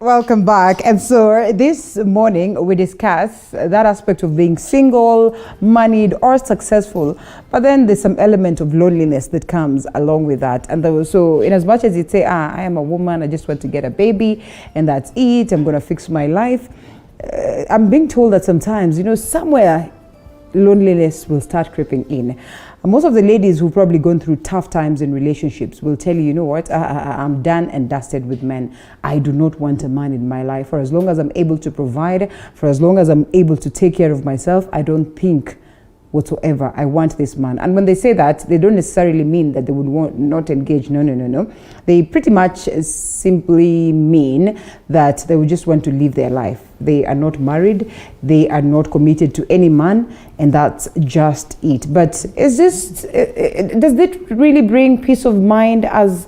Welcome back. And so this morning we discuss that aspect of being single, moneyed or successful, but then there's some element of loneliness that comes along with that. And so in as much as you say, I am a woman, I just want to get a baby and that's it, I'm going to fix my life. I'm being told that sometimes, somewhere loneliness will start creeping in. And most of the ladies who've probably gone through tough times in relationships will tell you, you know what, I'm done and dusted with men. I do not want a man in my life. For as long as I'm able to provide, for as long as I'm able to take care of myself, I don't think whatsoever I want this man. And when they say that, they don't necessarily mean that they would not engage. No. They pretty much simply mean that they would just want to live their life. They are not married, they are not committed to any man, and that's just it. But does it really bring peace of mind, as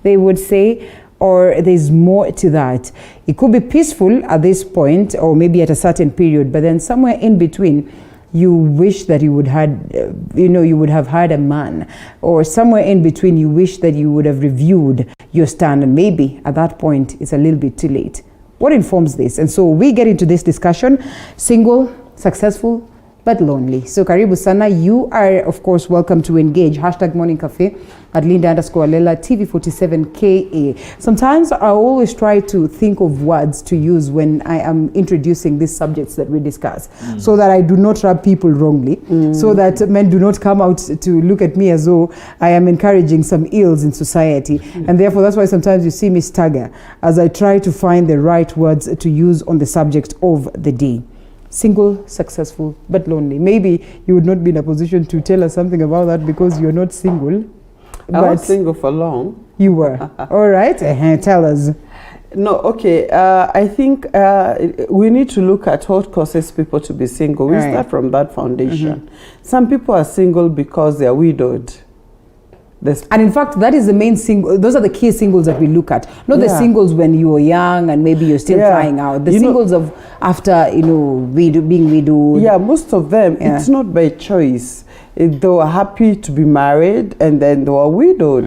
they would say? Or there's more to that? It could be peaceful at this point, or maybe at a certain period, but then somewhere in between, you wish that you would have had a man, or somewhere in between you wish that you would have reviewed your stand, and maybe at that point it's a little bit too late. What informs this? And so we get into this discussion: single, successful, but lonely. So karibu sana. You are of course welcome to engage. #Morning Cafe at Linda_Lela TV47KA. Sometimes I always try to think of words to use when I am introducing these subjects that we discuss, so that I do not rub people wrongly, so that men do not come out to look at me as though I am encouraging some ills in society. And therefore that's why sometimes you see me stagger as I try to find the right words to use on the subject of the day. Single, successful, but lonely. Maybe you would not be in a position to tell us something about that because you're not single. I was single for long. You were. All right. Tell us. No, okay. I think we need to look at what causes people to be single. We start from that foundation. Some people are single because they are widowed. And in fact, that is the main single. Those are the key singles that we look at. Not the singles when you were young and maybe you're still trying out. The singles of after, being widowed. Yeah, most of them, it's not by choice. They were happy to be married and then they were widowed.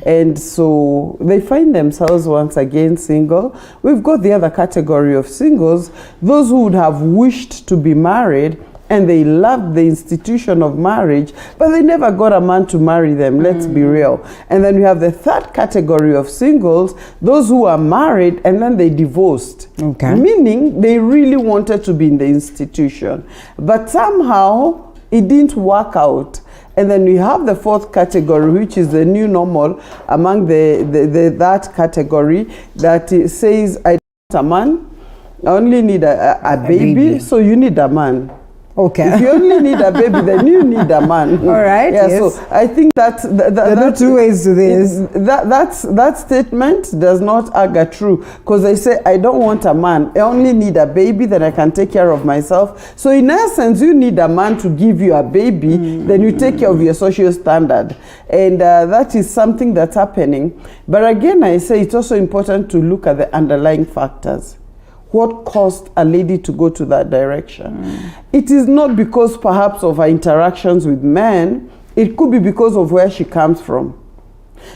And so they find themselves once again single. We've got the other category of singles, those who would have wished to be married and they loved the institution of marriage, but they never got a man to marry them, let's be real. And then we have the third category of singles, those who are married and then they divorced. Okay. Meaning they really wanted to be in the institution, but somehow it didn't work out. And then we have the fourth category, which is the new normal among that category, that says, I don't want a man, I only need a baby, so you need a man. Okay. If you only need a baby, then you need a man. All right. Yeah. Yes. So I think there are two ways to this. That statement does not argue true, because they say I don't want a man. I only need a baby, then I can take care of myself. So in essence, you need a man to give you a baby, then you take care of your social standard, and that is something that's happening. But again, I say it's also important to look at the underlying factors. What caused a lady to go to that direction? It is not because perhaps of her interactions with men. It could be because of where she comes from.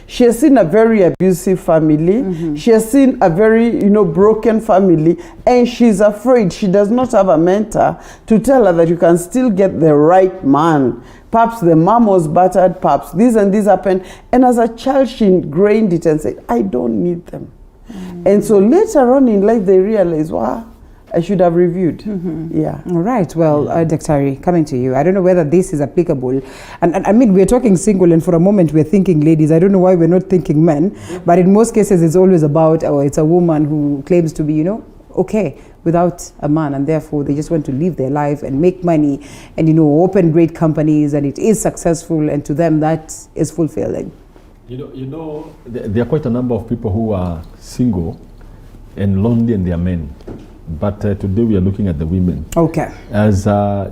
She has seen a very abusive family. She has seen a very, broken family, and she's afraid. She does not have a mentor to tell her that you can still get the right man. Perhaps the mom was battered, perhaps this and this happened. And as a child, she ingrained it and said, I don't need them. And so later on in life, they realize, wow, I should have reviewed. Yeah. All right. Well, Dr. coming to you. I don't know whether this is applicable. And I mean, we're talking single, and for a moment we're thinking ladies. I don't know why we're not thinking men. But in most cases, it's always about, it's a woman who claims to be, okay without a man, and therefore they just want to live their life and make money and, open great companies, and it is successful, and to them that is fulfilling. There are quite a number of people who are single and lonely, and they are men. But today we are looking at the women. Okay. As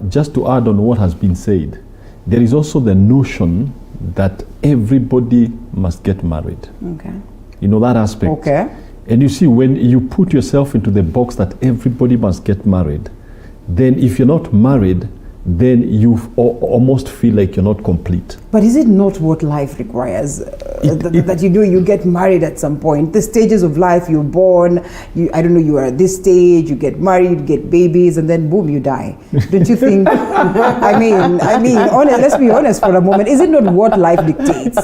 just to add on what has been said, there is also the notion that everybody must get married. Okay. That aspect. Okay. And you see, when you put yourself into the box that everybody must get married, then if you're not married, then you almost feel like you're not complete. But is it not what life requires? That you get married at some point? The stages of life, you're born, you are at this stage, you get married, you get babies, and then boom, you die. Don't you think? I mean, let's be honest for a moment. Is it not what life dictates?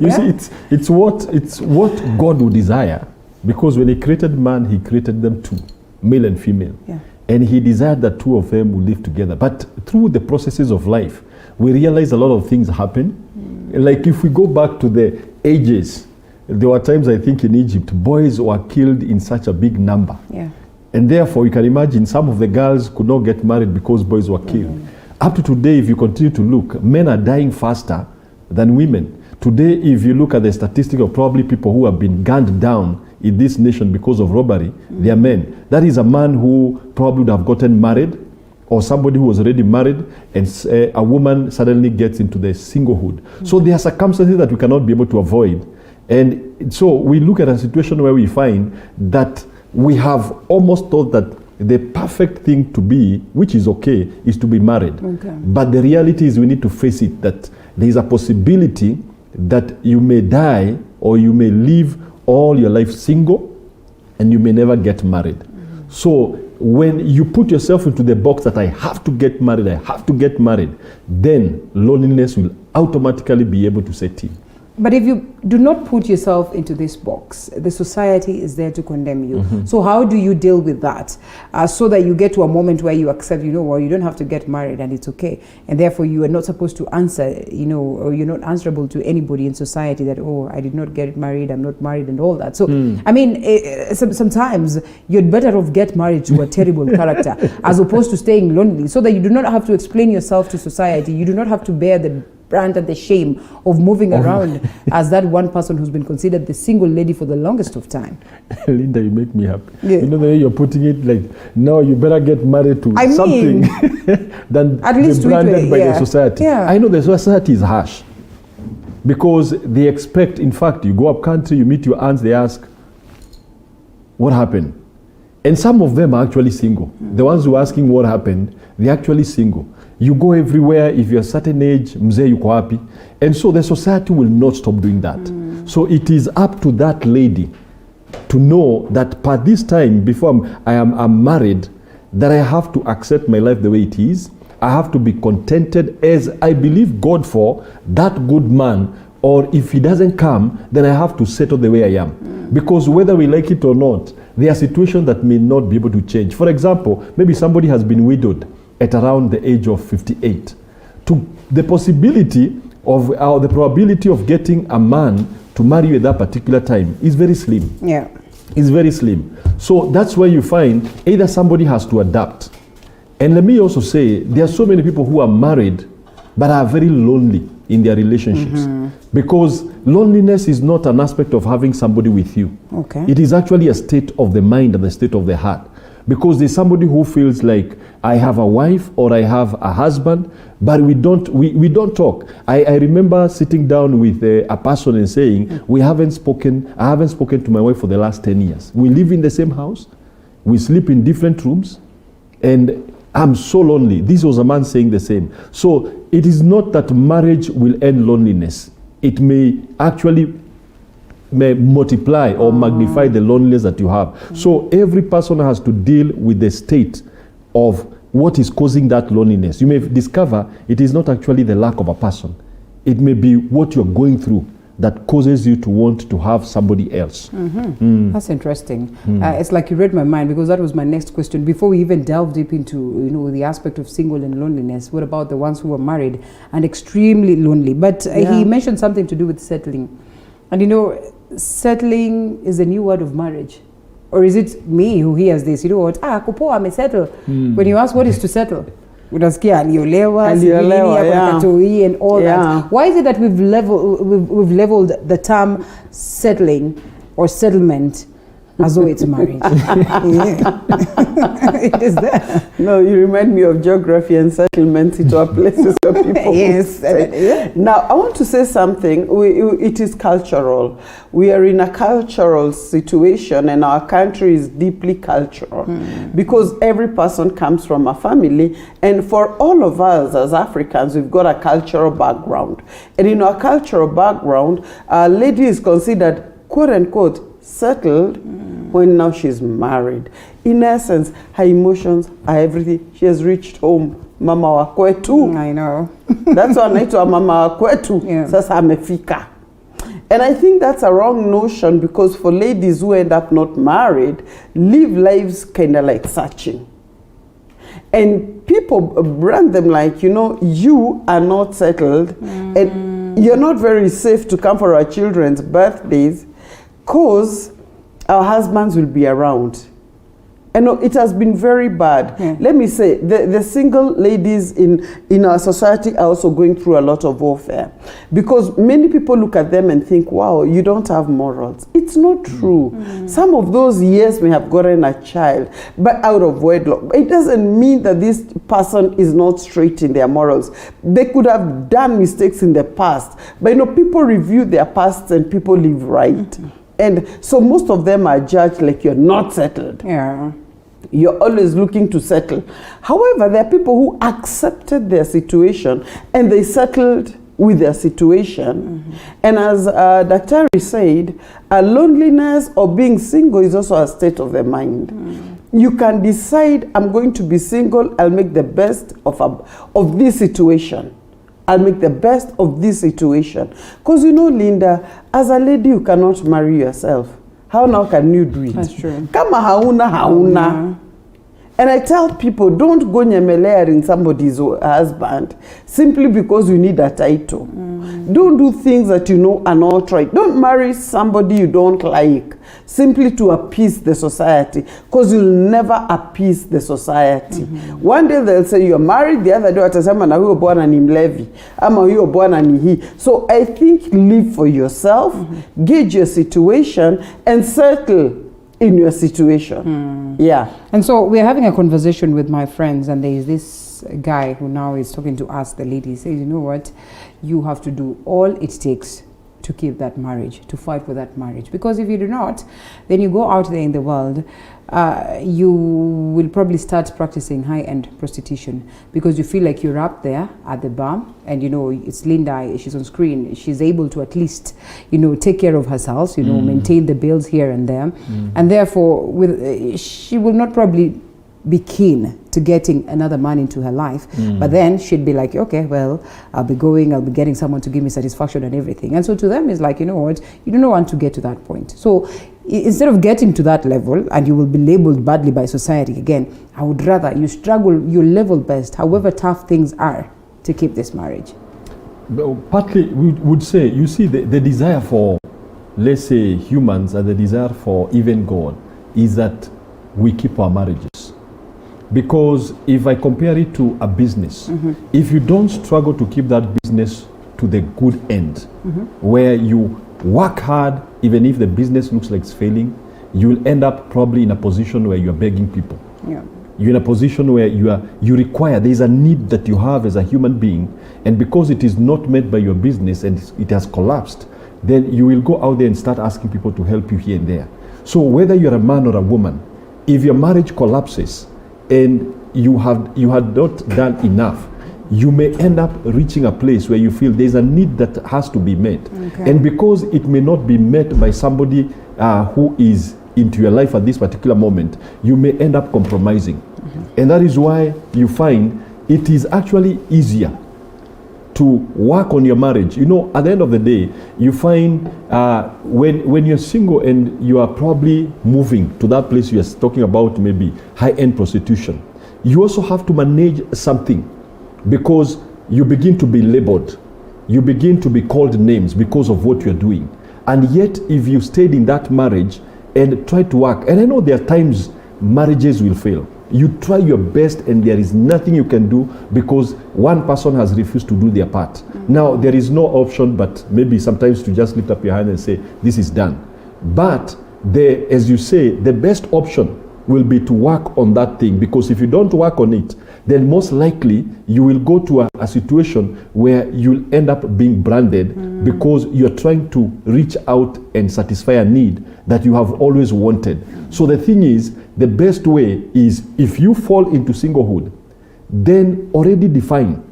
You see, it's what God would desire, because when He created man, He created them two, male and female. Yeah. And He desired that two of them would live together. But through the processes of life, we realize a lot of things happen. Like if we go back to the ages, there were times, I think, in Egypt, boys were killed in such a big number. Yeah. And therefore, you can imagine some of the girls could not get married because boys were killed. Up to today, if you continue to look, men are dying faster than women. Today, if you look at the statistic of probably people who have been gunned down in this nation because of robbery, they are men. That is a man who probably would have gotten married, or somebody who was already married, and a woman suddenly gets into the singlehood. So there are circumstances that we cannot be able to avoid. And so we look at a situation where we find that we have almost thought that the perfect thing to be, which is okay, is to be married. Okay. But the reality is we need to face it, that there is a possibility that you may die or you may live all your life single and you may never get married. So when you put yourself into the box that I have to get married, then loneliness will automatically be able to set in. But if you do not put yourself into this box, the society is there to condemn you. So how do you deal with that? So that you get to a moment where you accept, you don't have to get married and it's okay. And therefore you are not supposed to answer, or you're not answerable to anybody in society that, oh, I did not get married, I'm not married and all that. So, I mean, sometimes you'd better off get married to a terrible character as opposed to staying lonely, so that you do not have to explain yourself to society. You do not have to bear the brand and the shame of moving around as that one person who's been considered the single lady for the longest of time. Linda, you make me happy. Yeah. You know the way you're putting it, like, no, you better get married to something than at least be branded by yeah. the society. Yeah. I know the society is harsh because they expect, in fact, you go up country, you meet your aunts, they ask, what happened? And some of them are actually single. The ones who are asking what happened, they're actually single. You go everywhere, if you're a certain age, mzee yuko happy. And so the society will not stop doing that. So it is up to that lady to know that by this time, before I'm married, that I have to accept my life the way it is. I have to be contented as I believe God for that good man, or if he doesn't come, then I have to settle the way I am. Because whether we like it or not, there are situations that may not be able to change. For example, maybe somebody has been widowed at around the age of 58. The possibility of, the probability of getting a man to marry you at that particular time is very slim. Yeah. It's very slim. So that's where you find either somebody has to adapt. And let me also say, there are so many people who are married but are very lonely in their relationships. Because loneliness is not an aspect of having somebody with you. Okay. It is actually a state of the mind and the state of the heart. Because there's somebody who feels like, I have a wife or I have a husband, but we don't talk. I remember sitting down with a person and saying, I haven't spoken to my wife for the last 10 years. We live in the same house, we sleep in different rooms, and I'm so lonely. This was a man saying the same. So it is not that marriage will end loneliness. It may actually multiply or magnify the loneliness that you have. So every person has to deal with the state of what is causing that loneliness. You may discover it is not actually the lack of a person. It may be what you're going through that causes you to want to have somebody else. That's interesting. It's like you read my mind, because that was my next question. Before we even delve deep into the aspect of single and loneliness, what about the ones who are married and extremely lonely? But he mentioned something to do with settling. And settling is the new word of marriage. Or is it me who hears this? Kupoa amesettle. When you ask what is to settle, unasikia aliolewa, and all that. Why is it that we've leveled the term settling or settlement as though it's marriage. Yeah. It is there. No, you remind me of geography and settlements into our places where people Yes. stay. Now, I want to say something. It is cultural. We are in a cultural situation, and our country is deeply cultural because every person comes from a family, and for all of us as Africans, we've got a cultural background. And in our cultural background, a lady is considered, quote unquote, settled when now she's married. In essence, her emotions are everything. She has reached home. Mama wa kwetu. I know. That's what anaitwa mama wa kwetu. Yeah. Sasa amefika. And I think that's a wrong notion, because for ladies who end up not married, live lives kind of like searching. And people brand them like, you know, you are not settled and you're not very safe to come for our children's birthdays, because our husbands will be around. And it has been very bad. Yeah. Let me say, the single ladies in our society are also going through a lot of warfare, because many people look at them and think, wow, you don't have morals. It's not true. Some of those, yes, may have gotten a child, but out of wedlock. It doesn't mean that this person is not straight in their morals. They could have done mistakes in the past, but you know, people review their pasts and people live right. And so most of them are judged like you're not settled. Yeah. You're always looking to settle. However, there are people who accepted their situation and they settled with their situation. And as Dr. Said, loneliness or being single is also a state of the mind. You can decide, I'm going to be single, I'll make the best of this situation. I'll make the best of this situation. Because you know, Linda, as a lady, you cannot marry yourself. How now can you do it? That's true. Kama hauna. And I tell people, don't go nyemelea in somebody's husband simply because you need a title. Don't do things that you know are not right. Don't marry somebody you don't like simply to appease the society, because you'll never appease the society. One day they'll say you're married, the other day watasema na huyo bwana ni mlevi, ama huyo bwana ni hii. So I think live for yourself, gauge your situation, and settle in your situation. Yeah. And so we're having a conversation with my friends, and there is this guy who now is talking to us, the lady. He says, you know what, you have to do all it takes to keep that marriage, to fight for that marriage. Because if you do not, then you go out there in the world, you will probably start practicing high-end prostitution, because you feel like you're up there at the bar, and you know, it's Linda, she's on screen, she's able to at least, you know, take care of herself, you know, maintain the bills here and there, and therefore she will not probably be keen to getting another man into her life, but then she'd be like, okay, well, I'll be getting someone to give me satisfaction and everything. And so to them, it's like, you know what, you don't want to get to that point. So instead of getting to that level, and you will be labeled badly by society again, I would rather you struggle your level best, however tough things are, to keep this marriage. Well, partly we would say, you see, the desire for, let's say, humans, and the desire for even God is that we keep our marriages. Because if I compare it to a business, if you don't struggle to keep that business to the good end, where you work hard, even if the business looks like it's failing, you will end up probably in a position where you're begging people. Yeah. You're in a position where you require, there's a need that you have as a human being, and because it is not met by your business and it has collapsed, then you will go out there and start asking people to help you here and there. So whether you're a man or a woman, if your marriage collapses, and you had not done enough, you may end up reaching a place where you feel there's a need that has to be met. Okay. And because it may not be met by somebody who is into your life at this particular moment, you may end up compromising. And that is why you find it is actually easier to work on your marriage. You know, at the end of the day, you find when you're single and you are probably moving to that place you're talking about, maybe high-end prostitution, you also have to manage something, because you begin to be labeled, you begin to be called names because of what you're doing. And yet, if you stayed in that marriage and try to work, and I know there are times marriages will fail, you try your best and there is nothing you can do because one person has refused to do their part. Now, there is no option but maybe sometimes to just lift up your hand and say, this is done. But as you say, the best option will be to work on that thing, because if you don't work on it, then most likely you will go to a situation where you'll end up being branded because you're trying to reach out and satisfy a need that you have always wanted. So the thing is, the best way is, if you fall into singlehood, then already define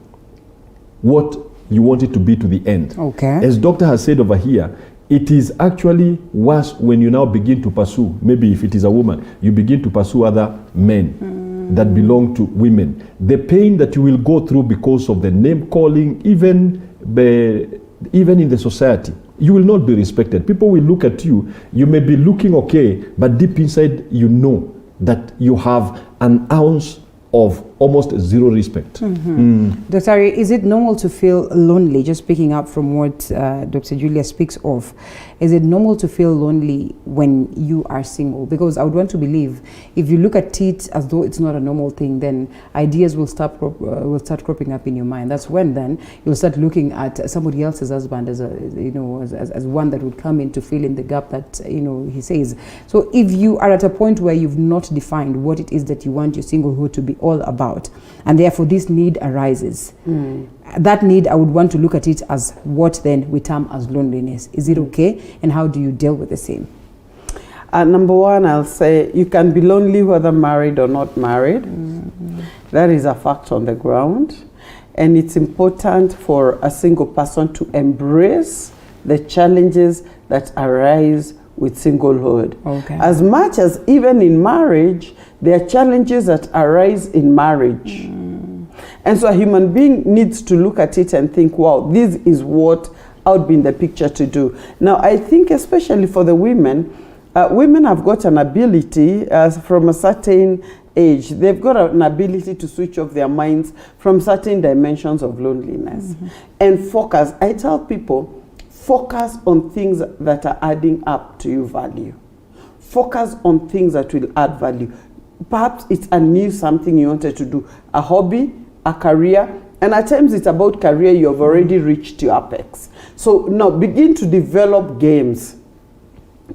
what you want it to be to the end. Okay. As Doctor has said over here, it is actually worse when you now begin to pursue, maybe if it is a woman, you begin to pursue other men that belong to women. The pain that you will go through because of the name calling, even in the society, you will not be respected. People will look at you. You may be looking okay, but deep inside you know that you have an ounce of almost zero respect. Dr. Ari, is it normal to feel lonely? Just picking up from what Dr. Julia speaks of, is it normal to feel lonely when you are single? Because I would want to believe, if you look at it as though it's not a normal thing, then ideas will start cropping up in your mind. That's when then you'll start looking at somebody else's husband as as one that would come in to fill in the gap that he says. So if you are at a point where you've not defined what it is that you want your singlehood to be all about, and therefore this need arises, that need, I would want to look at it as what then we term as loneliness. Is it okay, and how do you deal with the same? Number one, I'll say you can be lonely whether married or not married. That is a fact on the ground, and it's important for a single person to embrace the challenges that arise with singlehood. Okay. As much as even in marriage, there are challenges that arise in marriage. And so a human being needs to look at it and think, wow, this is what I would be in the picture to do. Now, I think especially for the women, women have got an ability from a certain age. They've got an ability to switch off their minds from certain dimensions of loneliness and focus. I tell people, focus on things that are adding up to you value. Focus on things that will add value. Perhaps it's a new something you wanted to do, a hobby, a career, and at times it's about career, you have already reached your apex. So now begin to develop games.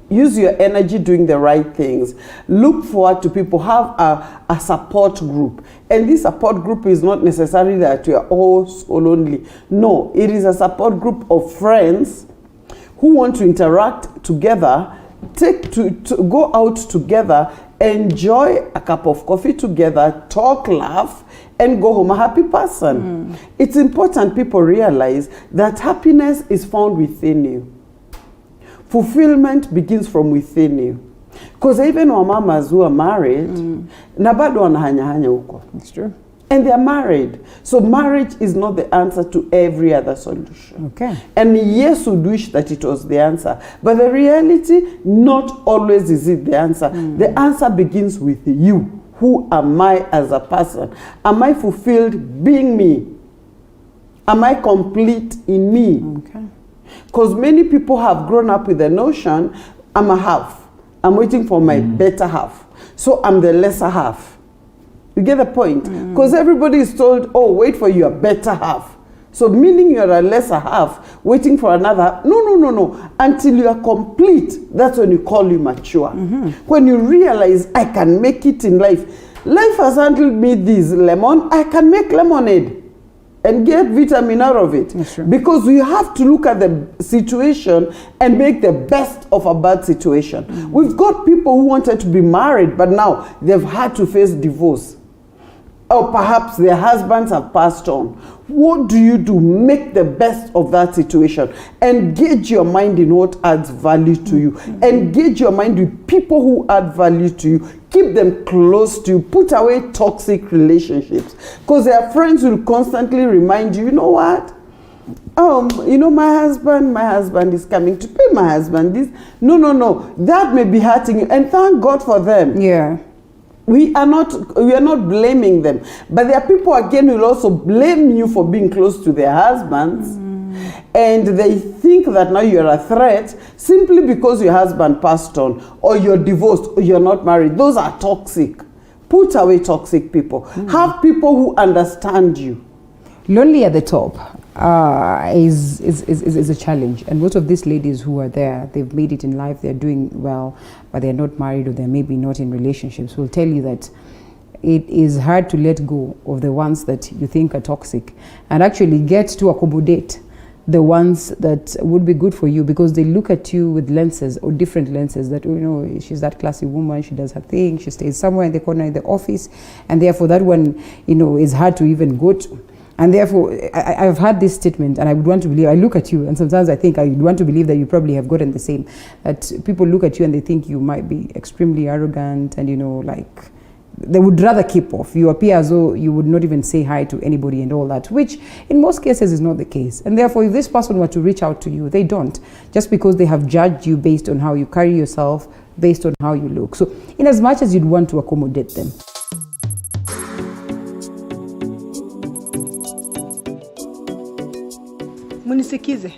Use your energy doing the right things. Look forward to people. Have a support group. And this support group is not necessarily that you are all so lonely. No, it is a support group of friends who want to interact together, to go out together, enjoy a cup of coffee together, talk, laugh, and go home a happy person. It's important people realize that happiness is found within you. Fulfillment begins from within you. Because even wamamas who are married, na bado wanahanya huko. That's true. And they are married. So marriage is not the answer to every other solution. Okay. And yes, would wish that it was the answer. But the reality, not always is it the answer. The answer begins with you. Who am I as a person? Am I fulfilled being me? Am I complete in me? Okay. Because many people have grown up with the notion, I'm a half. I'm waiting for my better half. So I'm the lesser half. You get the point? Because everybody is told, oh, wait for your better half. So meaning you're a lesser half, waiting for another half. No. Until you are complete, that's when you call you mature. When you realize, I can make it in life. Life has handled me this lemon, I can make lemonade and get vitamin out of it. That's true. Because we have to look at the situation and make the best of a bad situation. We've got people who wanted to be married, but now they've had to face divorce. Or perhaps their husbands have passed on. What do you do? Make the best of that situation. Engage your mind in what adds value to you. Engage your mind with people who add value to you. Keep them close to you. Put away toxic relationships. Because their friends will constantly remind you, you know what? My husband is coming to pay my husband this. No. That may be hurting you. And thank God for them. Yeah. We are not blaming them. But there are people again who will also blame you for being close to their husbands. And they think that now you're a threat simply because your husband passed on, or you're divorced, or you're not married. Those are toxic. Put away toxic people. Have people who understand you. Lonely at the top. is a challenge. And most of these ladies who are there, they've made it in life, they're doing well, but they're not married or they're maybe not in relationships, will tell you that it is hard to let go of the ones that you think are toxic and actually get to accommodate the ones that would be good for you, because they look at you with lenses or different lenses that, you know, she's that classy woman, she does her thing, she stays somewhere in the corner in the office, and therefore that one, you know, is hard to even go to. And therefore, I've had this statement, and I would want to believe, I look at you, and sometimes I think I would want to believe that you probably have gotten the same, that people look at you and they think you might be extremely arrogant and, you know, like, they would rather keep off. You appear as though you would not even say hi to anybody and all that, which in most cases is not the case. And therefore, if this person were to reach out to you, they don't, just because they have judged you based on how you carry yourself, based on how you look. So in as much as you'd want to accommodate them. Munisikize.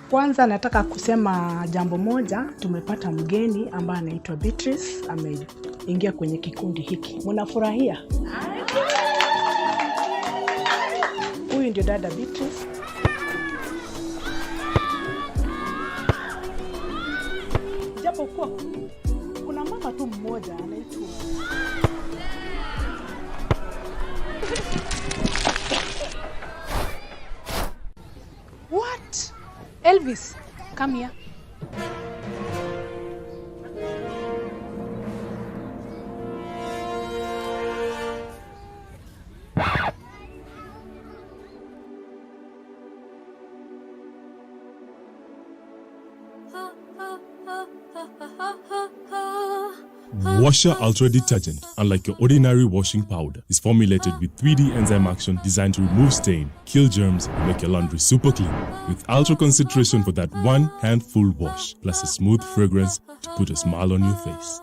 Kwanza nataka kusema jambo moja. Tumepata mgeni ambaye anaitwa Beatrice, ameingia kwenye kikundi hiki. Mnafurahia? Huyu ndio dada Beatrice. Japo kwa kuna mama tu mmoja anaitwa What? Elvis, come here. Washer Ultra Detergent, unlike your ordinary washing powder, is formulated with 3D enzyme action designed to remove stain, kill germs, and make your laundry super clean. With ultra concentration for that one handful wash, plus a smooth fragrance to put a smile on your face.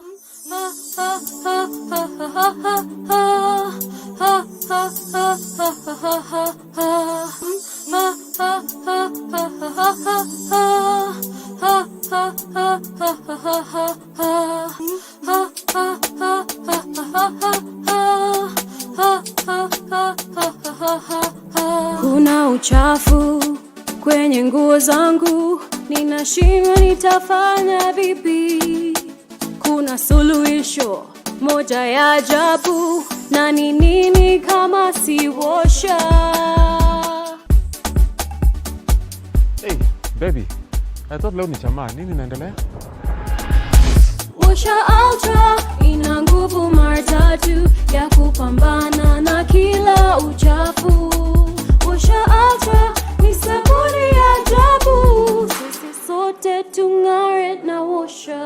Kuna uchafu kwenye nguo zangu, ninashindwa nitafanya vipi? Kuna suluhisho moja ya ajabu, na ni nini kama si washa? Hey, baby. I thought leo ni chamaa. Nini inaendelea? Washa Ultra ina nguvu mara tatu ya kupambana na kila uchafu. Washa Ultra ni sabuni ya ajabu. Sisi sote tung'are na washa.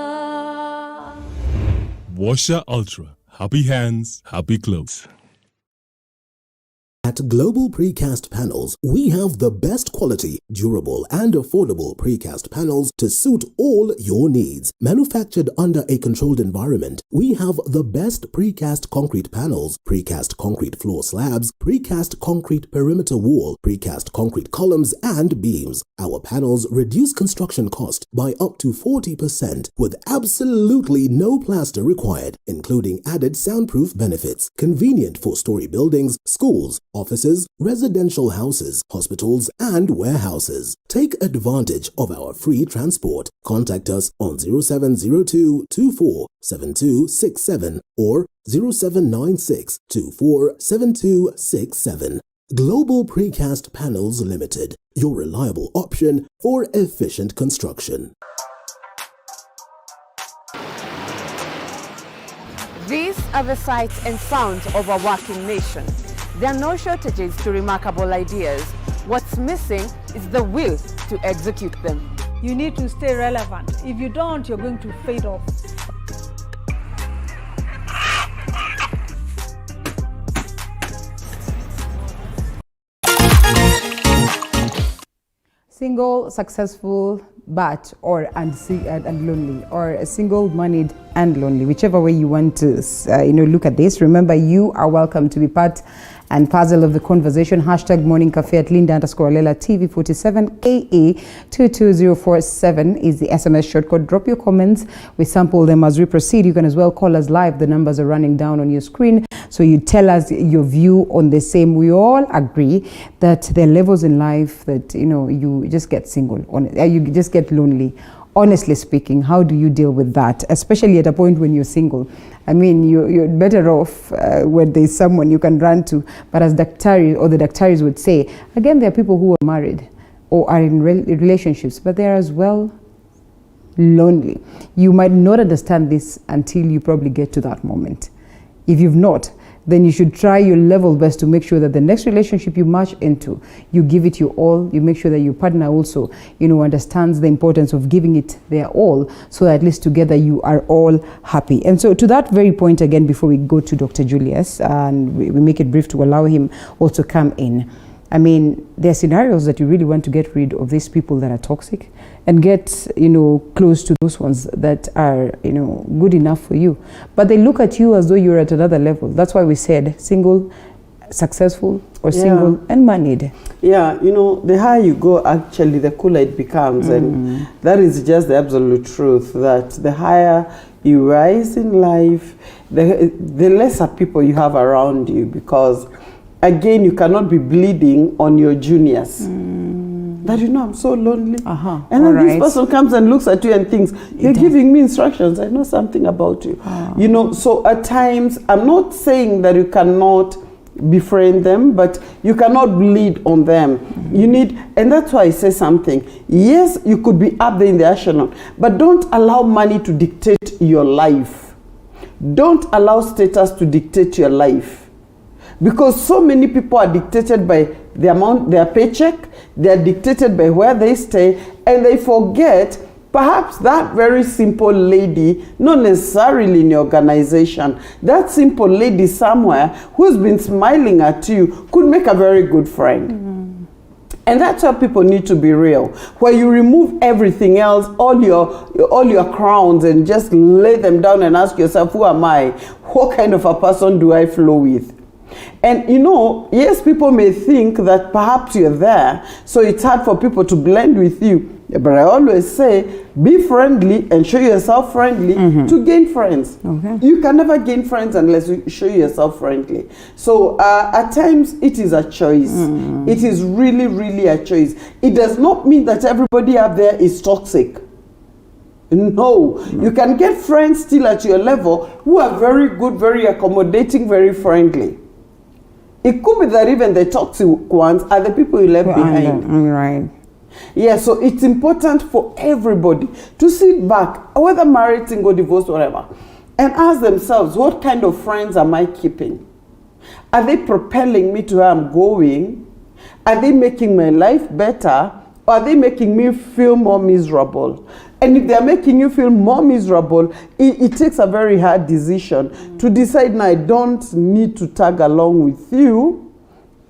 Washer Ultra. Happy hands, happy clothes. At Global Precast Panels, we have the best quality, durable and affordable precast panels to suit all your needs. Manufactured under a controlled environment, we have the best precast concrete panels, precast concrete floor slabs, precast concrete perimeter wall, precast concrete columns and beams. Our panels reduce construction cost by up to 40% with absolutely no plaster required, including added soundproof benefits, convenient four-story buildings, schools, offices, residential houses, hospitals, and warehouses. Take advantage of our free transport. Contact us on 0702 24 7267 or 0796 24 7267. Global Precast Panels Limited, your reliable option for efficient construction. These are the sights and sounds of a working nation. There are no shortages to remarkable ideas. What's missing is the will to execute them. You need to stay relevant. If you don't, you're going to fade off. Single, successful, but and lonely, or single, moneyed and lonely, whichever way you want to look at this. Remember, you are welcome to be part and puzzle of the conversation. Hashtag Morning Cafe at Linda_Lela TV47 KA 22047 is the SMS shortcode. Drop your comments. We sample them as we proceed. You can as well call us live. The numbers are running down on your screen. So you tell us your view on the same. We all agree that there are levels in life that, you know, you just get single, you just get lonely. Honestly speaking, how do you deal with that, especially at a point when you're single? I mean, you're better off when there's someone you can run to. But as the Daktaris would say, again, there are people who are married or are in relationships, but they're as well lonely. You might not understand this until you probably get to that moment. If you've not, then you should try your level best to make sure that the next relationship you march into, you give it your all. You make sure that your partner also, you know, understands the importance of giving it their all, so that at least together you are all happy. And so to that very point again, before we go to Dr. Julius, and we make it brief to allow him also come in. I mean, there are scenarios that you really want to get rid of these people that are toxic and get, you know, close to those ones that are, you know, good enough for you. But they look at you as though you're at another level. That's why we said single, successful, or single and moneyed. Yeah, you know, the higher you go, actually, the cooler it becomes. And that is just the absolute truth, that the higher you rise in life, the lesser people you have around you, because again, you cannot be bleeding on your juniors. That, you know, I'm so lonely. And then this person comes and looks at you and thinks, you're giving me instructions. I know something about you. You know, so at times, I'm not saying that you cannot befriend them, but you cannot bleed on them. You need, and that's why I say something. Yes, you could be up there in the echelon, but don't allow money to dictate your life. Don't allow status to dictate your life. Because so many people are dictated by the amount, their paycheck, they are dictated by where they stay, and they forget perhaps that very simple lady, not necessarily in your organization, that simple lady somewhere who's been smiling at you could make a very good friend. And that's why people need to be real. Where you remove everything else, all your crowns, and just lay them down and ask yourself, who am I? What kind of a person do I flow with? And you know, yes, people may think that perhaps you're there, so it's hard for people to blend with you. But I always say, be friendly and show yourself friendly to gain friends. You can never gain friends unless you show yourself friendly. So at times, it is a choice. It is really, really a choice. It does not mean that everybody up there is toxic. No, you can get friends still at your level who are very good, very accommodating, very friendly. It could be that even the toxic ones are the people you left behind. Right. Yeah, so it's important for everybody to sit back, whether married, single, divorced, whatever, and ask themselves, what kind of friends am I keeping? Are they propelling me to where I'm going? Are they making my life better? Or are they making me feel more miserable? And if they're making you feel more miserable, it takes a very hard decision to decide, now I don't need to tag along with you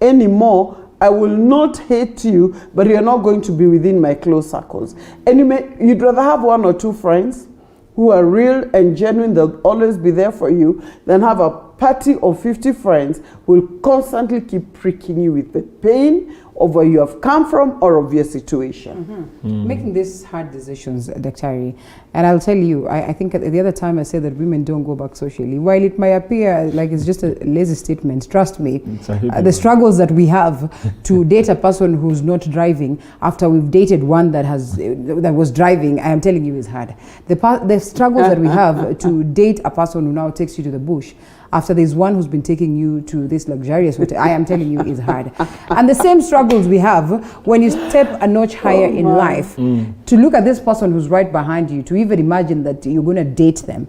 anymore. I will not hate you, but you're not going to be within my close circles. And you'd rather have one or two friends who are real and genuine, they'll always be there for you, than have a party of 50 friends who will constantly keep pricking you with the pain of where you have come from or of your situation. Making these hard decisions, Daktari, and I'll tell you, I think the other time I said that women don't go back socially. While it might appear like it's just a lazy statement, trust me, the struggles that we have to date a person who's not driving after we've dated one that was driving, I am telling you, is hard. The struggles that we have to date a person who now takes you to the bush after there's one who's been taking you to this luxurious hotel, I am telling you, is hard. And the same struggles we have when you step a notch higher in life, to look at this person who's right behind you, to even imagine that you're going to date them,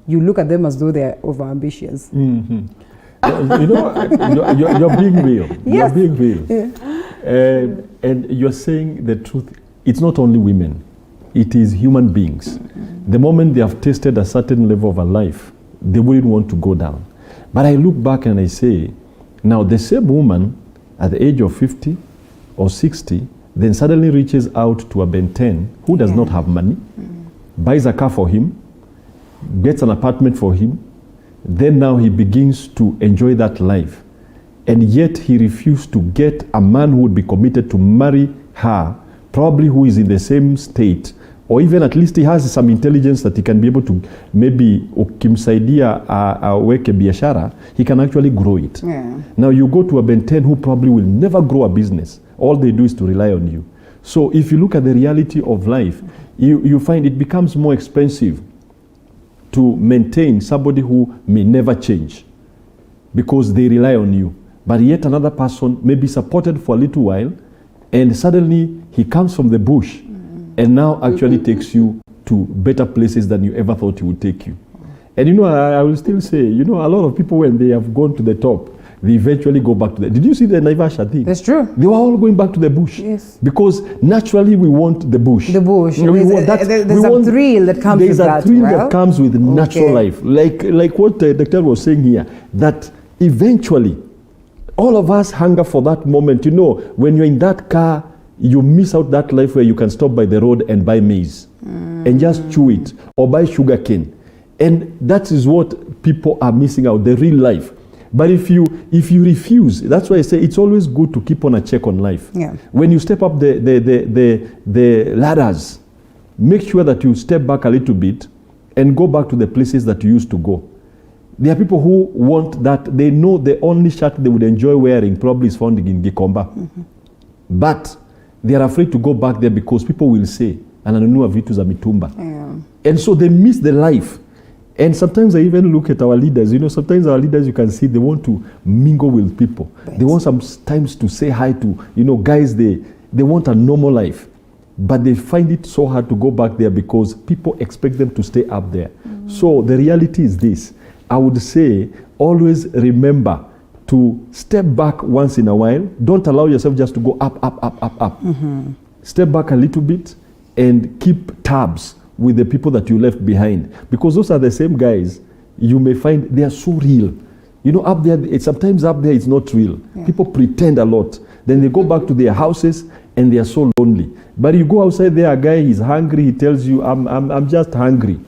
you look at them as though they're overambitious. You're being real. Yes. You're being real. And you're saying the truth. It's not only women. It is human beings. The moment they have tasted a certain level of a life, they wouldn't want to go down. But I look back and I say, now the same woman at the age of 50 or 60 then suddenly reaches out to a Ben 10 who does not have money, buys a car for him, gets an apartment for him, then now he begins to enjoy that life. And yet he refused to get a man who would be committed to marry her, probably who is in the same state or even at least he has some intelligence that he can be able to, maybe ukimsaidia aweke biashara, he can actually grow it. Yeah. Now you go to a Benten who probably will never grow a business. All they do is to rely on you. So if you look at the reality of life, you find it becomes more expensive to maintain somebody who may never change because they rely on you. But yet another person may be supported for a little while, and suddenly he comes from the bush and now actually takes you to better places than you ever thought he would take you. And you know, I will still say, you know, a lot of people, when they have gone to the top, they eventually go back to the... Did you see the Naivasha thing? That's true. They were all going back to the bush. Yes. Because naturally we want the bush. The bush. You know, There's a thrill that comes with that. There's a thrill that comes with natural life. Like what the doctor was saying here, that eventually all of us hunger for that moment. You know, when you're in that car, you miss out that life where you can stop by the road and buy maize and just chew it, or buy sugar cane. And that is what people are missing out, the real life. But if you refuse, that's why I say it's always good to keep on a check on life. Yeah. When you step up the ladders, make sure that you step back a little bit and go back to the places that you used to go. There are people who want that. They know the only shirt they would enjoy wearing probably is found in Gikomba. But they are afraid to go back there because people will say, ananunua vitu za mitumba. And so they miss the life. And sometimes I even look at our leaders. You know, sometimes our leaders, you can see they want to mingle with people. Right. They want sometimes to say hi to, you know, guys, they want a normal life. But they find it so hard to go back there because people expect them to stay up there. So the reality is this. I would say, always remember to step back once in a while. Don't allow yourself just to go up, up, up, up, up. Step back a little bit and keep tabs with the people that you left behind, because those are the same guys you may find they are so real. You know, up there, sometimes up there it's not real. People pretend a lot. Then they go back to their houses and they are so lonely. But you go outside there, a guy is hungry, he tells you, I'm just hungry.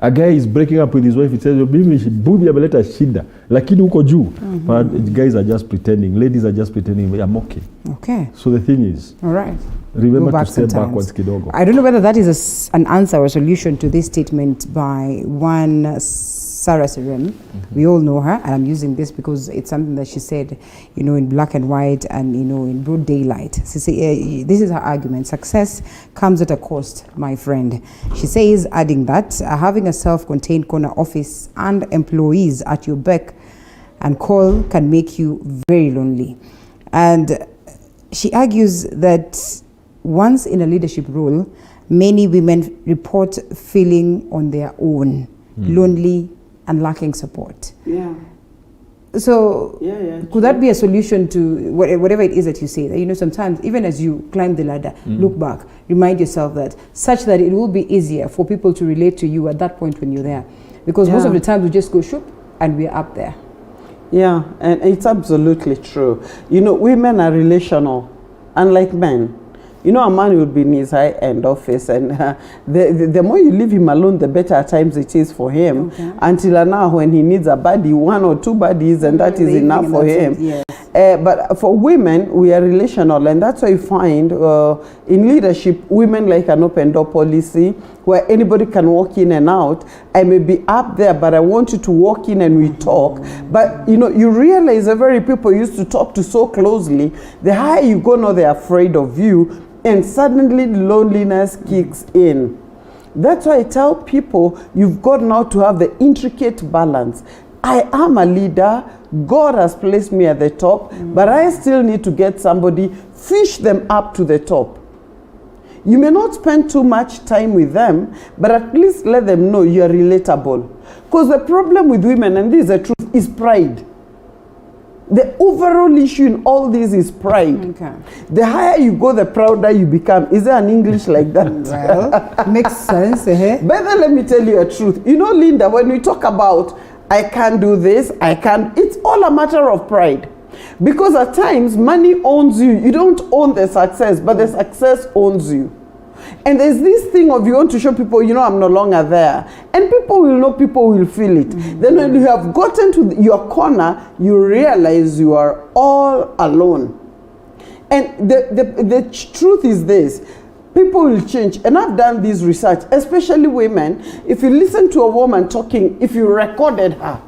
A guy is breaking up with his wife, he tells you, bubi ameleta shida, lakini uko juu. But guys are just pretending, ladies are just pretending, I'm okay. Okay. So the thing is, all right, remember to step backwards kidogo. I don't know whether that is an answer or a solution to this statement by one Sarah Serem. We all know her, and I'm using this because it's something that she said, you know, in black and white and, you know, in broad daylight. This is her argument. Success comes at a cost, my friend. She says, adding that having a self-contained corner office and employees at your beck and call can make you very lonely. And she argues that once in a leadership role, many women report feeling on their own, lonely and lacking support. Yeah. So could that be a solution to whatever it is that you say? That, you know, sometimes even as you climb the ladder, look back, remind yourself that such that it will be easier for people to relate to you at that point when you're there. Because most of the time we just go shoop and we're up there. Yeah, and it's absolutely true. You know, women are relational, unlike men. You know, a man will be in his high-end office, and the more you leave him alone, the better at times it is for him. Okay. Until now, when he needs a buddy, 1 or 2 buddies, and that is enough for him. Yes. But for women, we are relational, and that's why you find in leadership, women like an open-door policy, where anybody can walk in and out. I may be up there, but I want you to walk in and we talk. But, you know, you realize the very people you used to talk to so closely, the higher you go, now they're afraid of you. And suddenly loneliness kicks in. That's why I tell people, you've got now to have the intricate balance. I am a leader, God has placed me at the top, but I still need to get somebody, fish them up to the top. You may not spend too much time with them, but at least let them know you're relatable. Because the problem with women, and this is the truth, is pride. The overall issue in all this is pride. Okay. The higher you go, the prouder you become. Is there an English like that? Well, makes sense. But then let me tell you a truth. You know, Linda, when we talk about, I can't do this, I can't, it's all a matter of pride. Because at times, money owns you. You don't own the success, but the success owns you. And there's this thing of you want to show people, you know, I'm no longer there. And people will know, people will feel it. Then when you have gotten to your corner, you realize you are all alone. And the truth is this. people will change. And I've done this research, especially women. If you listen to a woman talking, if you recorded her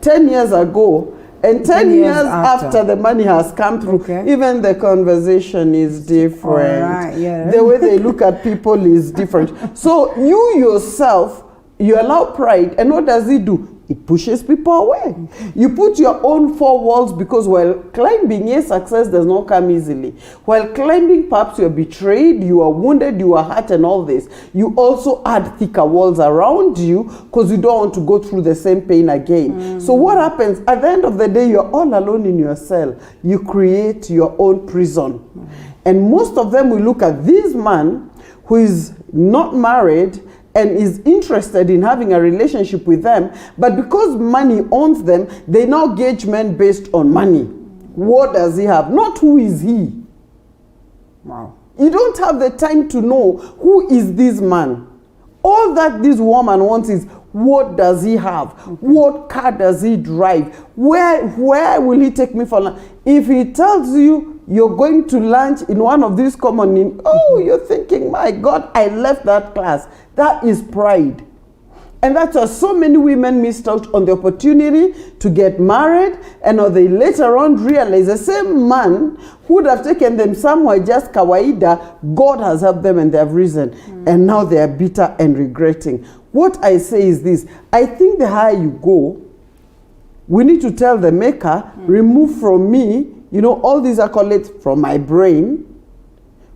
10 years ago, and 10 years after the money has come through, even the conversation is different. Right, yeah. The way they look at people is different. So you yourself, you allow pride, and what does it do? It pushes people away. You put your own four walls, because while climbing, yes, success does not come easily. While climbing, perhaps you are betrayed, you are wounded, you are hurt and all this. You also add thicker walls around you because you don't want to go through the same pain again. So what happens? At the end of the day, you're all alone in your cell. You create your own prison. And most of them will look at this man who is not married and is interested in having a relationship with them, but because money owns them, they now gauge men based on money. What does he have? Not who is he. Wow. You don't have the time to know who is this man. All that this woman wants is, what does he have? What car does he drive? Where will he take me for lunch? If he tells you you're going to lunch in one of these common, you're thinking, my God, I left that class. That is pride. And that's why so many women missed out on the opportunity to get married, and or they later on realize the same man who would have taken them somewhere just kawaida, God has helped them and they have risen. And now they are bitter and regretting. What I say is this: I think the higher you go, we need to tell the maker, remove from me, all these accolades from my brain.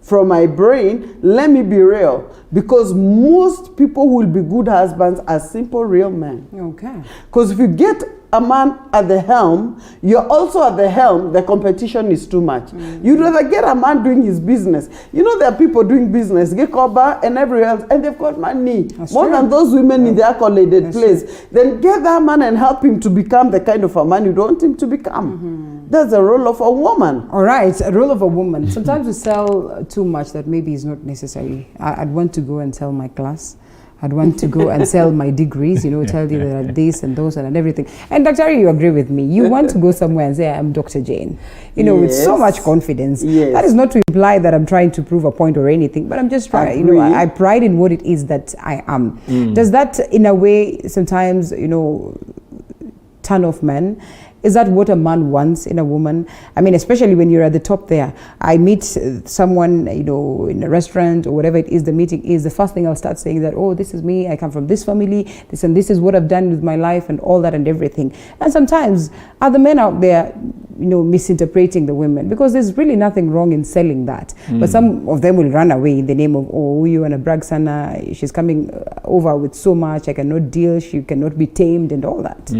From my brain, let me be real. Because most people who will be good husbands are simple, real men. Okay. Because if you get a man at the helm, you're also at the helm, the competition is too much. You'd rather get a man doing his business. There are people doing business, Gekoba and everywhere else, and they've got money. That's more true. than those women in the accoladed place. Then get that man and help him to become the kind of a man you don't want him to become. That's the role of a woman. All right, a role of a woman. Sometimes we sell too much that maybe is not necessary. I'd want to go and sell my class. I'd want to go and sell my degrees, tell you that this and those and everything. And Dr. Ari, you agree with me. You want to go somewhere and say, I'm Dr. Jane, with so much confidence. Yes. That is not to imply that I'm trying to prove a point or anything, but I'm just trying, I pride in what it is that I am. Does that, in a way, sometimes, turn off men? Is that what a man wants in a woman? I mean, especially when you're at the top there. I meet someone, in a restaurant or whatever it is the meeting is, the first thing I'll start saying that, this is me, I come from this family, this and this is what I've done with my life and all that and everything. And sometimes are the men out there, misinterpreting the women, because there's really nothing wrong in selling that. But some of them will run away in the name of, you and a brag sana, she's coming over with so much, I cannot deal, she cannot be tamed and all that.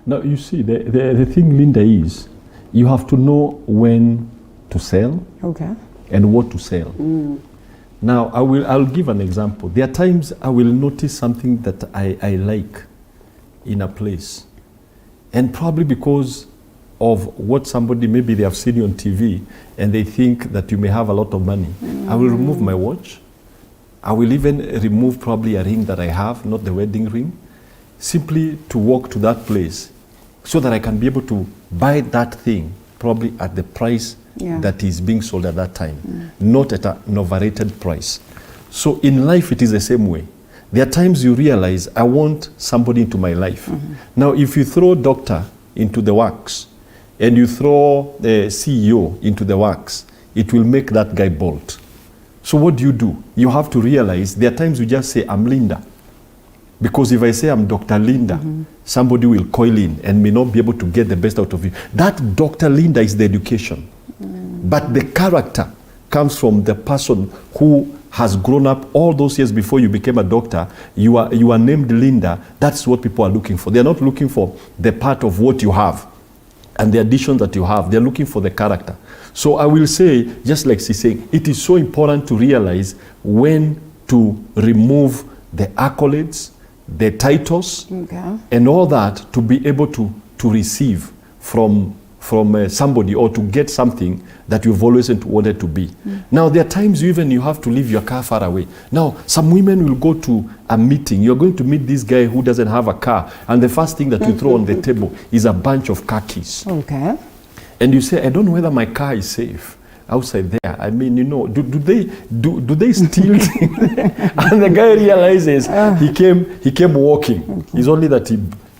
Now, you see, the thing, Linda, is you have to know when to sell and what to sell. Now, I'll give an example. There are times I will notice something that I like in a place. And probably because of what somebody, maybe they have seen you on TV and they think that you may have a lot of money. I will remove my watch. I will even remove probably a ring that I have, not the wedding ring, simply to walk to that place so that I can be able to buy that thing probably at the price that is being sold at that time, not at an overrated price. So in life, it is the same way. There are times you realize, I want somebody into my life. Now, if you throw doctor into the works and you throw the CEO into the works, it will make that guy bolt. So what do? You have to realize there are times you just say, I'm Linda. Because if I say I'm Dr. Linda, somebody will coil in and may not be able to get the best out of you. That Dr. Linda is the education. But the character comes from the person who has grown up all those years before you became a doctor. You are named Linda. That's what people are looking for. They're not looking for the part of what you have and the addition that you have. They're looking for the character. So I will say, just like she's saying, it is so important to realize when to remove the accolades, the titles, and all that to be able to receive from somebody or to get something that you've always wanted to be. Now, there are times you have to leave your car far away. Now, some women will go to a meeting. You're going to meet this guy who doesn't have a car, and the first thing that you throw on the table is a bunch of car keys. And you say, I don't know whether my car is safe. outside there. I mean, you know, do they steal? And the guy realizes he came walking. It's only that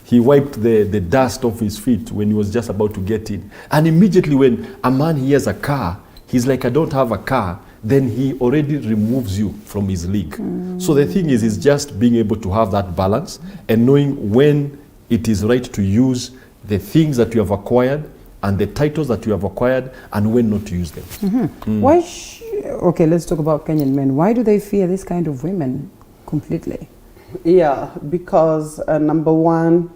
he wiped the dust off his feet when he was just about to get in. And immediately when a man hears a car, he's like, I don't have a car. Then he already removes you from his league. So the thing is just being able to have that balance and knowing when it is right to use the things that you have acquired and the titles that you have acquired and when not to use them. Why? Okay, let's talk about Kenyan men. Why do they fear this kind of women completely? Yeah, because number one,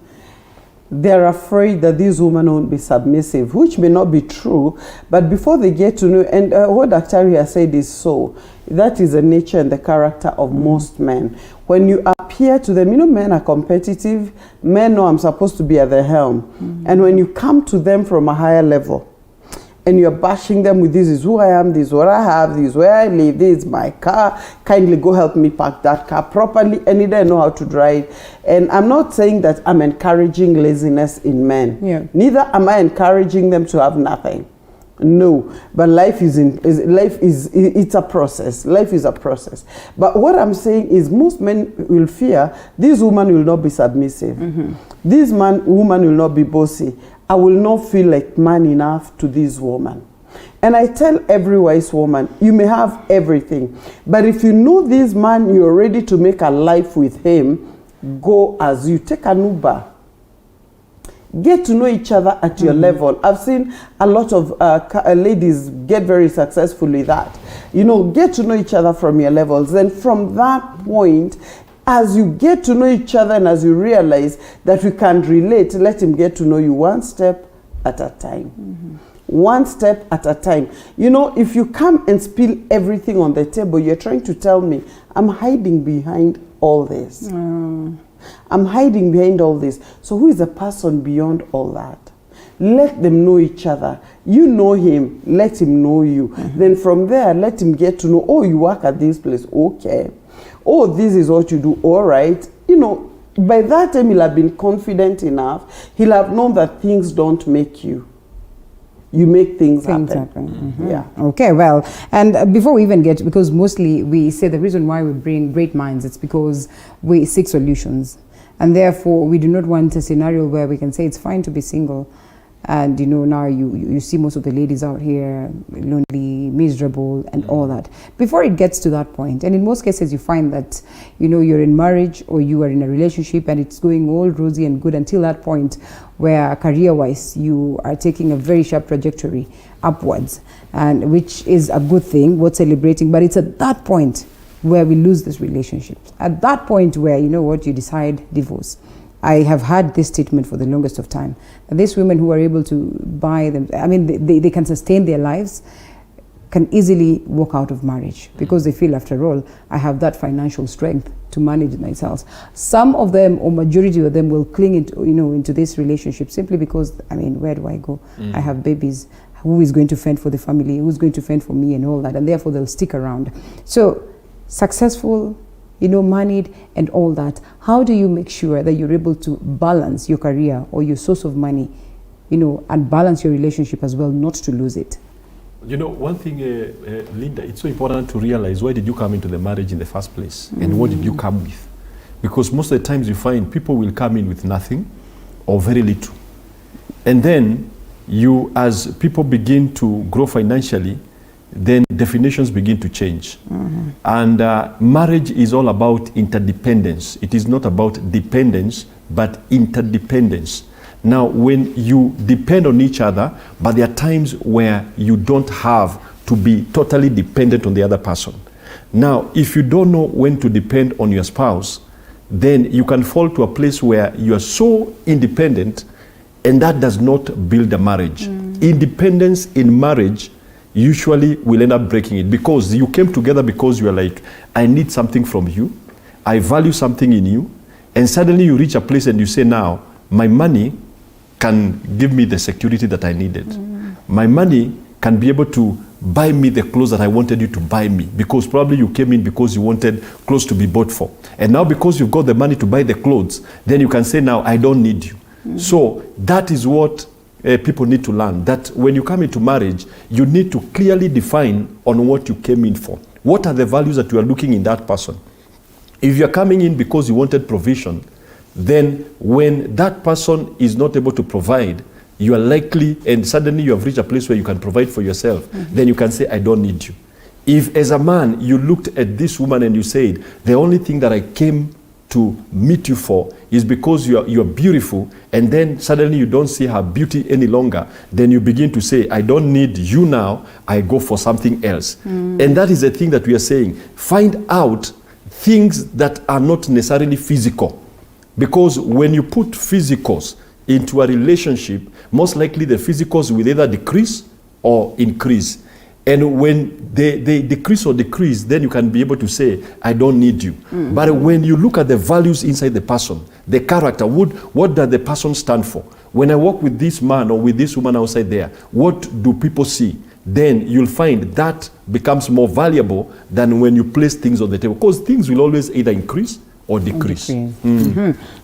they're afraid that these women won't be submissive, which may not be true, but before they get to know, and what Dr. has said is so, that is the nature and the character of most men. When you appear to them, you know, men are competitive, men know I'm supposed to be at the helm, and when you come to them from a higher level, and you're bashing them with this is who I am, this is what I have, this is where I live, this is my car, kindly go help me park that car properly, and they don't know how to drive. And I'm not saying that I'm encouraging laziness in men. Yeah. Neither am I encouraging them to have nothing. No, but life is it's a process. Life is a process. But what I'm saying is most men will fear this woman will not be submissive. This woman will not be bossy. I will not feel like man enough to this woman. And I tell every wise woman, you may have everything, but if you know this man, you're ready to make a life with him, go as you. Take an Uber. Get to know each other at your level. I've seen a lot of ladies get very successful with that. You know, get to know each other from your levels. Then from that point, as you get to know each other and as you realize that we can relate, let him get to know you one step at a time. One step at a time. You know, if you come and spill everything on the table, you're trying to tell me, I'm hiding behind all this. I'm hiding behind all this. So who is the person beyond all that? Let them know each other. You know him, let him know you. Then from there, let him get to know, oh, you work at this place, okay. Oh, this is what you do, all right. You know, by that time he'll have been confident enough. He'll have known that things don't make you. You make things happen. Yeah. Okay, well, and before we even get, because mostly we say the reason why we bring great minds, it's because we seek solutions. And therefore, we do not want a scenario where we can say it's fine to be single. And, you know, now you see most of the ladies out here lonely, miserable, and all that. Before it gets to that point, and in most cases you find that, you know, you're in marriage or you are in a relationship and it's going all rosy and good until that point where career-wise you are taking a very sharp trajectory upwards, and which is a good thing, worth celebrating. But it's at that point where we lose this relationship. At that point where, you know what, you decide divorce. I have had this statement for the longest of time. These women who are able to buy them, I mean, they can sustain their lives, can easily walk out of marriage because they feel, after all, I have that financial strength to manage myself. Some of them, or majority of them, will cling into this relationship simply because, I mean, where do I go? I have babies. Who is going to fend for the family? Who's going to fend for me and all that? And therefore, they'll stick around. So, successful, you know, moneyed and all that. How do you make sure that you're able to balance your career or your source of money, you know, and balance your relationship as well, not to lose it? You know, one thing, Linda, it's so important to realize, why did you come into the marriage in the first place? And what did you come with? Because most of the times you find people will come in with nothing or very little. And then you, as people begin to grow financially, then definitions begin to change. And marriage is all about interdependence. It is not about dependence, but interdependence. Now, when you depend on each other, but there are times where you don't have to be totally dependent on the other person. Now, if you don't know when to depend on your spouse, then you can fall to a place where you are so independent, and that does not build a marriage. Independence in marriage usually will end up breaking it, because you came together because you are like, I need something from you, I value something in you, and suddenly you reach a place and you say, now, my money can give me the security that I needed. My money can be able to buy me the clothes that I wanted you to buy me, because probably you came in because you wanted clothes to be bought for. And now because you've got the money to buy the clothes, then you can say, now, I don't need you. So that is what people need to learn that when you come into marriage, you need to clearly define on what you came in for. What are the values that you are looking in that person? If you're coming in because you wanted provision, then when that person is not able to provide, you are likely, and suddenly you have reached a place where you can provide for yourself, then you can say, I don't need you. If as a man, you looked at this woman and you said, the only thing that I came to meet you for is because you're beautiful, and then suddenly you don't see her beauty any longer, then you begin to say, I don't need you now, I go for something else. And that is the thing that we are saying. Find out things that are not necessarily physical. Because when you put physicals into a relationship, most likely the physicals will either decrease or increase. And when they decrease or decrease, then you can be able to say, I don't need you. But when you look at the values inside the person, the character, what does the person stand for? When I walk with this man or with this woman outside there, what do people see? Then you'll find that becomes more valuable than when you place things on the table. Because things will always either increase or decrease.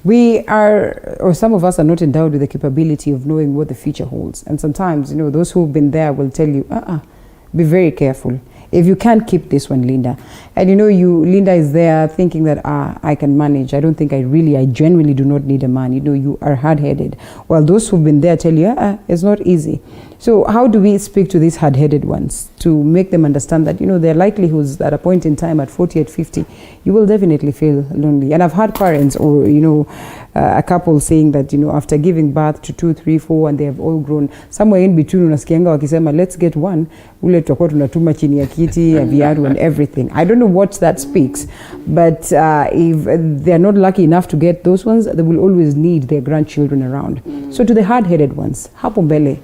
We are, or some of us are not endowed with the capability of knowing what the future holds. And sometimes, those who've been there will tell you, be very careful. If you can't keep this one, Linda. And Linda is there thinking that, I can manage. I don't think I genuinely do not need a man. You are hard-headed. While those who've been there tell you, it's not easy. So how do we speak to these hard-headed ones to make them understand that, there are likelihoods at a point in time at 40, at 50, you will definitely feel lonely. And I've had parents or, a couple saying that, after giving birth to 2, 3, 4, and they have all grown, somewhere in between unasikianga wakisema, let's get one, ule tutakuwa tunatuma chini ya kiti, viatu and everything. I don't know what that speaks, but if they're not lucky enough to get those ones, they will always need their grandchildren around. So to the hard-headed ones, hapo mbele.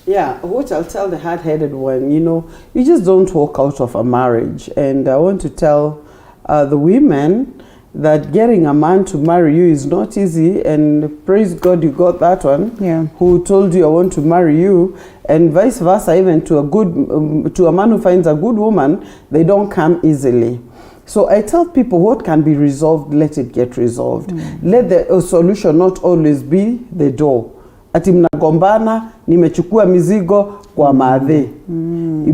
Yeah, what I'll tell the hard-headed one, you just don't walk out of a marriage. And I want to tell the women that getting a man to marry you is not easy, and praise God you got that one who told you I want to marry you, and vice versa. Even to a man who finds a good woman, they don't come easily. So I tell people, what can be resolved, let it get resolved. Let the solution not always be the door. Ati mnagombana, nimechukua mizigo kwa madhe.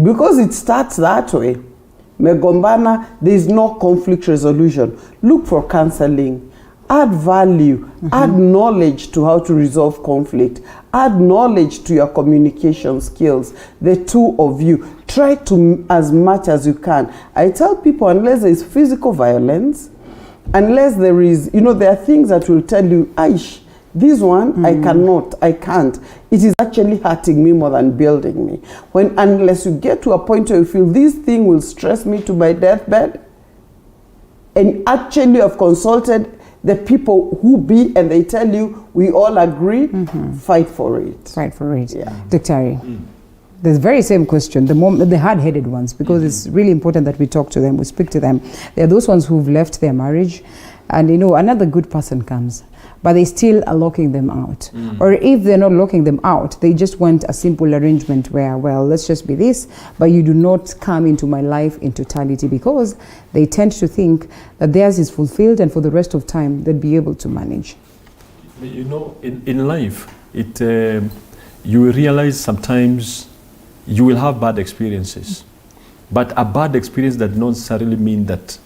Because it starts that way. Megombana, there is no conflict resolution. Look for counseling. Add value. Add knowledge to how to resolve conflict. Add knowledge to your communication skills. The two of you. Try to as much as you can. I tell people, unless there is physical violence, unless there is, there are things that will tell you, Aish, this one, I can't. It is actually hurting me more than building me. Unless you get to a point where you feel this thing will stress me to my deathbed, and actually have consulted the people who be, and they tell you, we all agree, fight for it. Fight for it. Yeah. Dr. The very same question, the hard-headed ones, because it's really important that we talk to them, we speak to them. They're those ones who've left their marriage, and another good person comes, but they still are locking them out. Or if they're not locking them out, they just want a simple arrangement where, well, let's just be this, but you do not come into my life in totality, because they tend to think that theirs is fulfilled, and for the rest of time, they'd be able to manage. In life, you will realize sometimes you will have bad experiences, but a bad experience does not necessarily mean that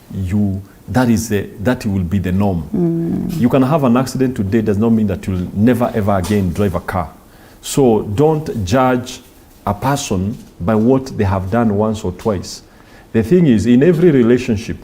that will be the norm. You can have an accident today, does not mean that you'll never ever again drive a car. So don't judge a person by what they have done once or twice. The thing is, in every relationship,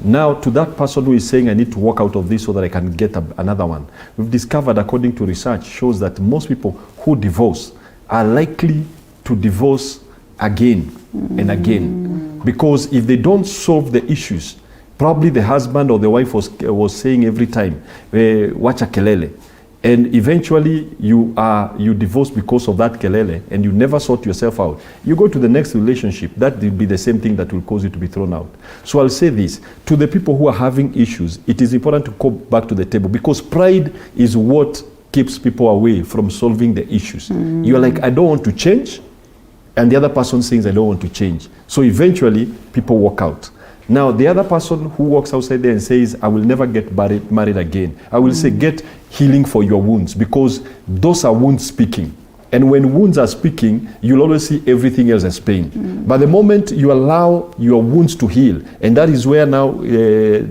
now to that person who is saying I need to walk out of this so that I can get another one, we've discovered, according to research, shows that most people who divorce are likely to divorce again and again, because if they don't solve the issues, probably the husband or the wife was saying every time, wacha kelele, and eventually you divorce because of that kelele, and you never sort yourself out. You go to the next relationship, that will be the same thing that will cause you to be thrown out. So I'll say this to the people who are having issues: it is important to go back to the table, because pride is what keeps people away from solving the issues. You're like, I don't want to change, and the other person says I don't want to change. So eventually people walk out. Now the other person who walks outside there and says I will never get married again, I will say, get healing for your wounds, because those are wounds speaking. And when wounds are speaking, you'll always see everything else as pain. But the moment you allow your wounds to heal, and that is where now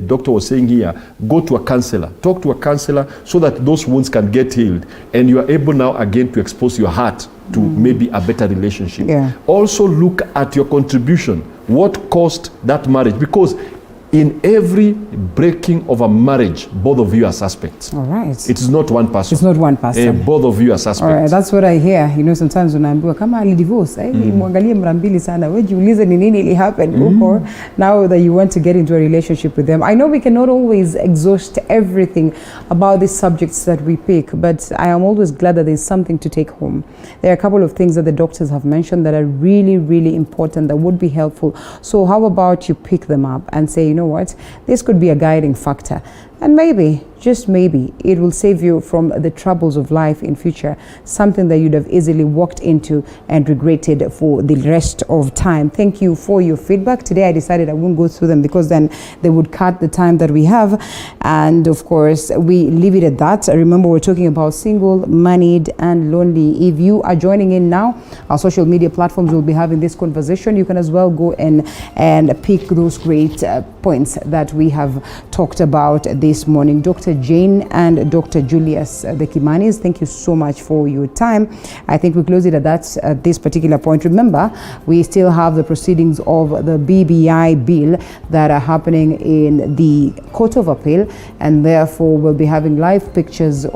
doctor was saying here, go to a counselor, talk to a counselor so that those wounds can get healed, and you are able now again to expose your heart to maybe a better relationship. Also look at your contribution. What caused that marriage? Because in every breaking of a marriage, both of you are suspects. All right. It is not one person. It's not one person. Both of you are suspects. All right, that's what I hear. You know, sometimes unaambiwa kama alidivorce, muangalie mara mbili sana, wejiulize ni nini ili happen before now that you want to get into a relationship with them. I know we cannot always exhaust everything about these subjects that we pick, but I am always glad that there's something to take home. There are a couple of things that the doctors have mentioned that are really, really important, that would be helpful. So how about you pick them up and say, you know what, this could be a guiding factor, and maybe, just maybe, it will save you from the troubles of life in future, something that you'd have easily walked into and regretted for the rest of time. Thank you for your feedback. Today I decided I won't go through them because then they would cut the time that we have, and of course we leave it at that. Remember, we're talking about single, moneyed and lonely. If you are joining in now, our social media platforms will be having this conversation. You can as well go and pick those great points that we have talked about this morning. Dr. Jane and Dr. Julius the Kimanis, thank you so much for your time. I think we close it at that at this particular point. Remember, we still have the proceedings of the BBI bill that are happening in the Court of Appeal, and therefore we'll be having live pictures